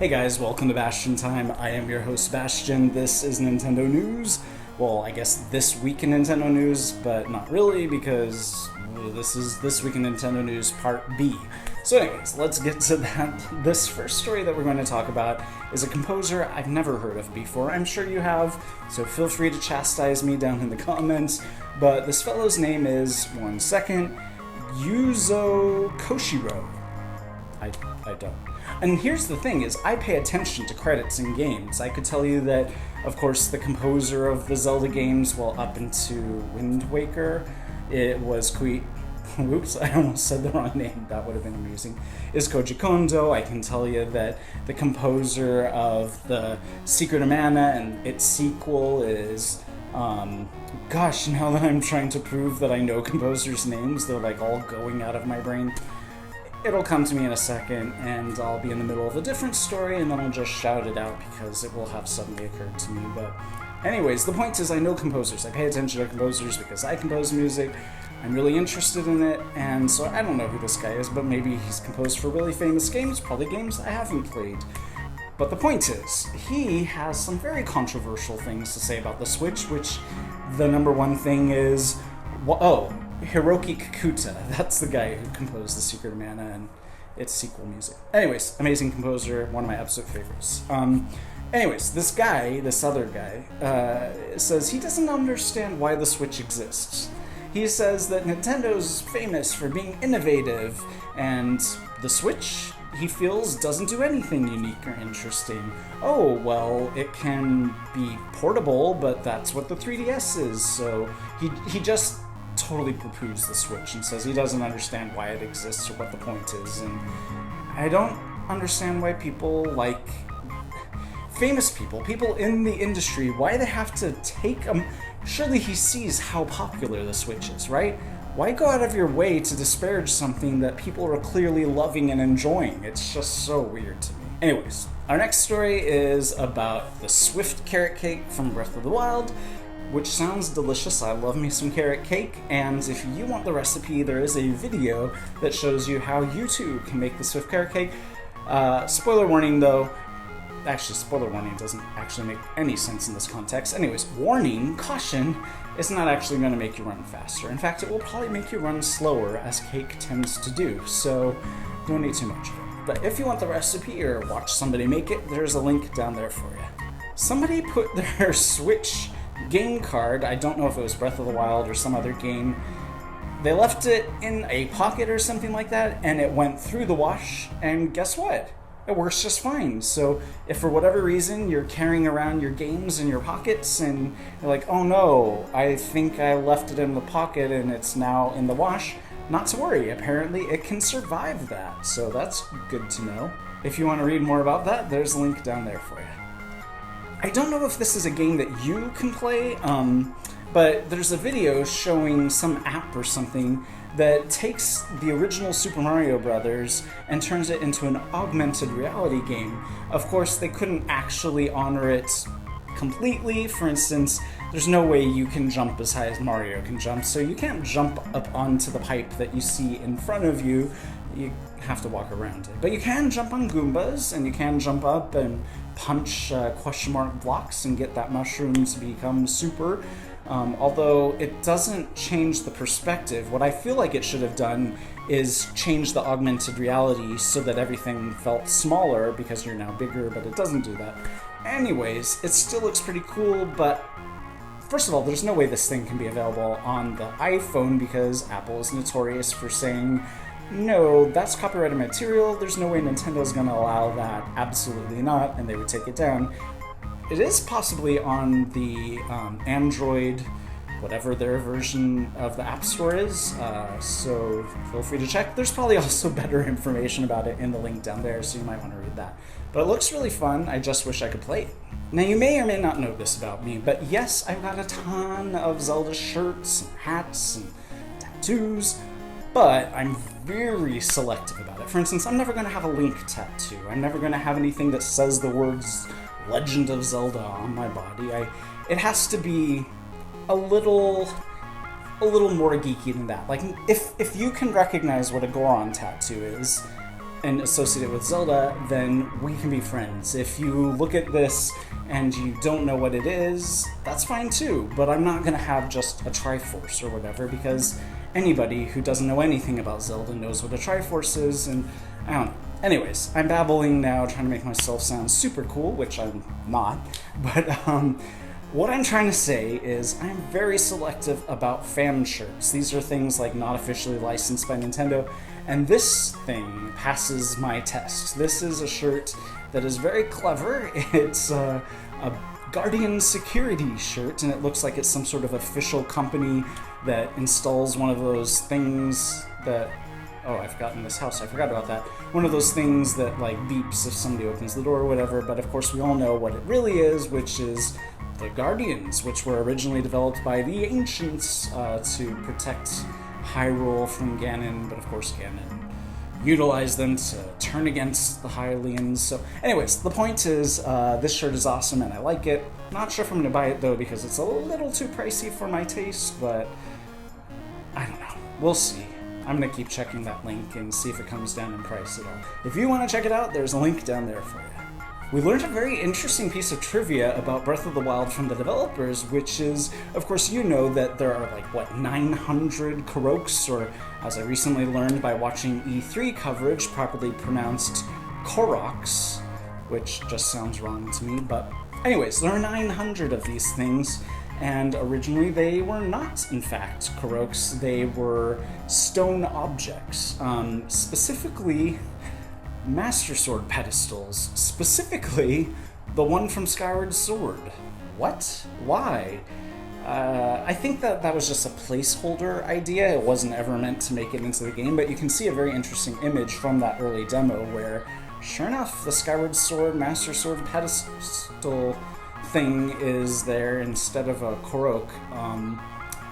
Hey guys, welcome to Bastion Time. I am your host Bastion. This is Nintendo News. Well, I guess this week in Nintendo News, but not really because this is This Week in Nintendo News Part B. So anyways, let's get to that. This first story that we're going to talk about is a composer I've never heard of before. I'm sure you have, so feel free to chastise me down in the comments. But this fellow's name is, one second, Yuzo Koshiro. I don't. And here's the thing is, I pay attention to credits in games. I could tell you that, of course, the composer of the Zelda games, well, up into Wind Waker, it was Oops, I almost said the wrong name. That would have been amusing. Is Koji Kondo. I can tell you that the composer of the Secret of Mana and its sequel is, gosh, now that I'm trying to prove that I know composers' names, they're like all going out of my brain. It'll come to me in a second, and I'll be in the middle of a different story, and then I'll just shout it out because it will have suddenly occurred to me. But anyways, the point is I know composers. I pay attention to composers because I compose music. I'm really interested in it, and so I don't know who this guy is, but maybe he's composed for really famous games, probably games I haven't played. But the point is, he has some very controversial things to say about the Switch, which the number one thing is, Hiroki Kikuta. That's the guy who composed The Secret of Mana and its sequel music. Anyways, amazing composer, one of my absolute favorites. Anyways, this other guy, says he doesn't understand why the Switch exists. He says that Nintendo's famous for being innovative, and the Switch, he feels, doesn't do anything unique or interesting. Oh, well, it can be portable, but that's what the 3DS is, so he just totally poo-poos the Switch and says he doesn't understand why it exists or what the point is, and I don't understand why people like famous people in the industry, why they have to take them. Surely he sees how popular the Switch is, right? Why go out of your way to disparage something that people are clearly loving and enjoying? It's just so weird to me. Anyways, our next story is about the Swift carrot cake from Breath of the Wild, which sounds delicious. I love me some carrot cake, and if you want the recipe, there is a video that shows you how you too can make the Swift carrot cake. Spoiler warning though, actually spoiler warning doesn't actually make any sense in this context. Anyways, warning, caution, it's not actually going to make you run faster. In fact, it will probably make you run slower, as cake tends to do, so don't eat too much of it. But if you want the recipe or watch somebody make it, there's a link down there for you. Somebody put their Switch game card, I don't know if it was Breath of the Wild or some other game, they left it in a pocket or something like that, and it went through the wash, and guess what? It works just fine. So if for whatever reason you're carrying around your games in your pockets and you're like, oh no, I think I left it in the pocket and it's now in the wash, not to worry, apparently it can survive that, so that's good to know. If you want to read more about that, there's a link down there for you. I don't know if this is a game that you can play, but there's a video showing some app or something that takes the original Super Mario Brothers and turns it into an augmented reality game. Of course, they couldn't actually honor it completely. For instance, there's no way you can jump as high as Mario can jump, so you can't jump up onto the pipe that you see in front of you. You have to walk around it. But you can jump on Goombas, and you can jump up and punch question mark blocks and get that mushroom to become super. Although it doesn't change the perspective. What I feel like it should have done is change the augmented reality so that everything felt smaller because you're now bigger, but it doesn't do that. Anyways, it still looks pretty cool, but first of all, there's no way this thing can be available on the iPhone because Apple is notorious for saying, no, that's copyrighted material, there's no way Nintendo's going to allow that, absolutely not, and they would take it down. It is possibly on the Android, whatever their version of the App Store is, so feel free to check. There's probably also better information about it in the link down there, so you might want to read that. But it looks really fun, I just wish I could play it. Now you may or may not know this about me, but yes, I've got a ton of Zelda shirts and hats and tattoos, but I'm very selective about it. For instance, I'm never going to have a Link tattoo. I'm never going to have anything that says the words Legend of Zelda on my body. It has to be a little more geeky than that. Like, if you can recognize what a Goron tattoo is, and associate it with Zelda, then we can be friends. If you look at this and you don't know what it is, that's fine too, but I'm not gonna have just a Triforce or whatever, because anybody who doesn't know anything about Zelda knows what a Triforce is, and I don't know. Anyways, I'm babbling now, trying to make myself sound super cool, which I'm not, but what I'm trying to say is I'm very selective about fan shirts. These are things like not officially licensed by Nintendo, and this thing passes my test. This is a shirt that is very clever. It's a Guardian security shirt, and it looks like it's some sort of official company that installs one of those things that... Oh, I've gotten this house, I forgot about that. One of those things that like beeps if somebody opens the door or whatever, but of course we all know what it really is, which is the Guardians, which were originally developed by the Ancients to protect Hyrule from Ganon, but of course Ganon utilized them to turn against the Hylians. So anyways, the point is, this shirt is awesome and I like it. Not sure if I'm going to buy it though because it's a little too pricey for my taste, but I don't know. We'll see. I'm going to keep checking that link and see if it comes down in price at all. If you want to check it out, there's a link down there for you. We learned a very interesting piece of trivia about Breath of the Wild from the developers, which is, of course, you know that there are like, what, 900 KOROKS, or as I recently learned by watching E3 coverage, properly pronounced KOROKS, which just sounds wrong to me, but anyways, there are 900 of these things, and originally they were not, in fact, KOROKS. They were stone objects, specifically Master Sword pedestals, specifically the one from Skyward Sword. What? Why? I think that was just a placeholder idea. It wasn't ever meant to make it into the game, but you can see a very interesting image from that early demo where, sure enough, the Skyward Sword Master Sword pedestal thing is there instead of a KOROK.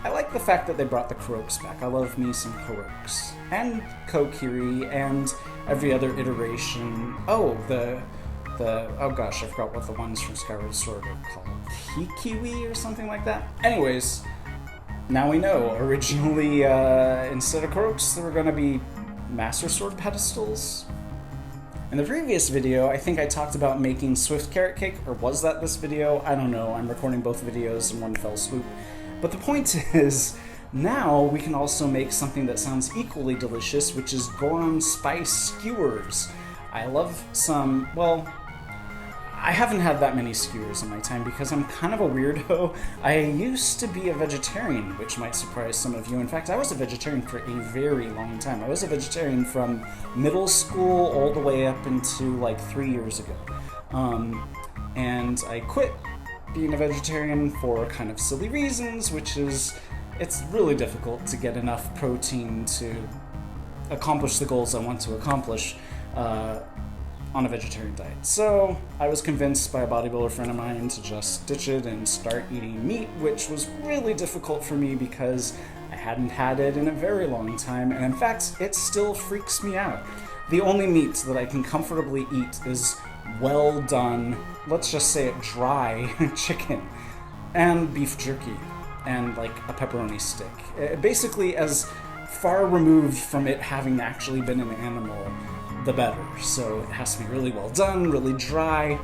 I like the fact that they brought the KOROKS back. I love me some KOROKS. And Kokiri, and every other iteration. Oh, oh gosh, I forgot what the ones from Skyward Sword are called. Kikiwi or something like that? Anyways, now we know. Originally, instead of KOROKS, there were going to be Master Sword pedestals. In the previous video, I think I talked about making Swift Carrot Cake, or was that this video? I don't know. I'm recording both videos in one fell swoop. But the point is, now we can also make something that sounds equally delicious, which is GORON spice skewers. I love some, well, I haven't had that many skewers in my time because I'm kind of a weirdo. I used to be a vegetarian, which might surprise some of you. In fact, I was a vegetarian for a very long time. I was a vegetarian from middle school all the way up into like 3 years ago. And I quit being a vegetarian for kind of silly reasons, which is it's really difficult to get enough protein to accomplish the goals I want to accomplish on a vegetarian diet. So I was convinced by a bodybuilder friend of mine to just ditch it and start eating meat, which was really difficult for me because I hadn't had it in a very long time, and in fact, it still freaks me out. The only meat that I can comfortably eat is well done, let's just say it dry, chicken and beef jerky and like a pepperoni stick. Basically, as far removed from it having actually been an animal, the better. So it has to be really well done, really dry.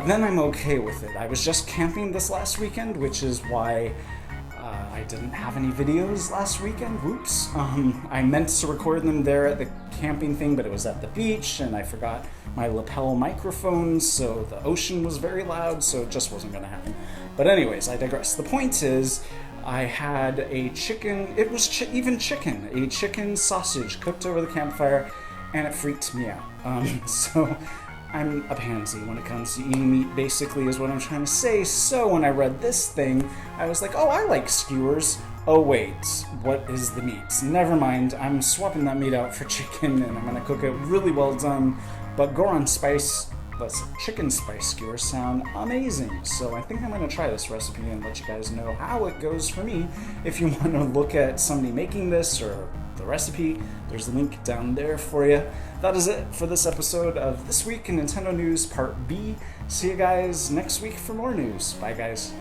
Then I'm okay with it. I was just camping this last weekend, which is why I didn't have any videos last weekend. Whoops. I meant to record them there at the camping thing, but it was at the beach, and I forgot my lapel microphone, so the ocean was very loud, so it just wasn't going to happen. But anyways, I digress. The point is, I had a chicken, it was even chicken, a chicken sausage cooked over the campfire, and it freaked me out. So I'm a pansy when it comes to eating meat, basically, is what I'm trying to say. So when I read this thing, I was like, oh, I like skewers. Oh wait, what is the meat? Never mind, I'm swapping that meat out for chicken, and I'm gonna cook it really well done. But GORON spice, chicken spice skewers sound amazing. So I think I'm gonna try this recipe and let you guys know how it goes for me. If you wanna look at somebody making this or the recipe, there's a link down there for you. That is it for this episode of This Week in Nintendo News Part B. See you guys next week for more news. Bye guys.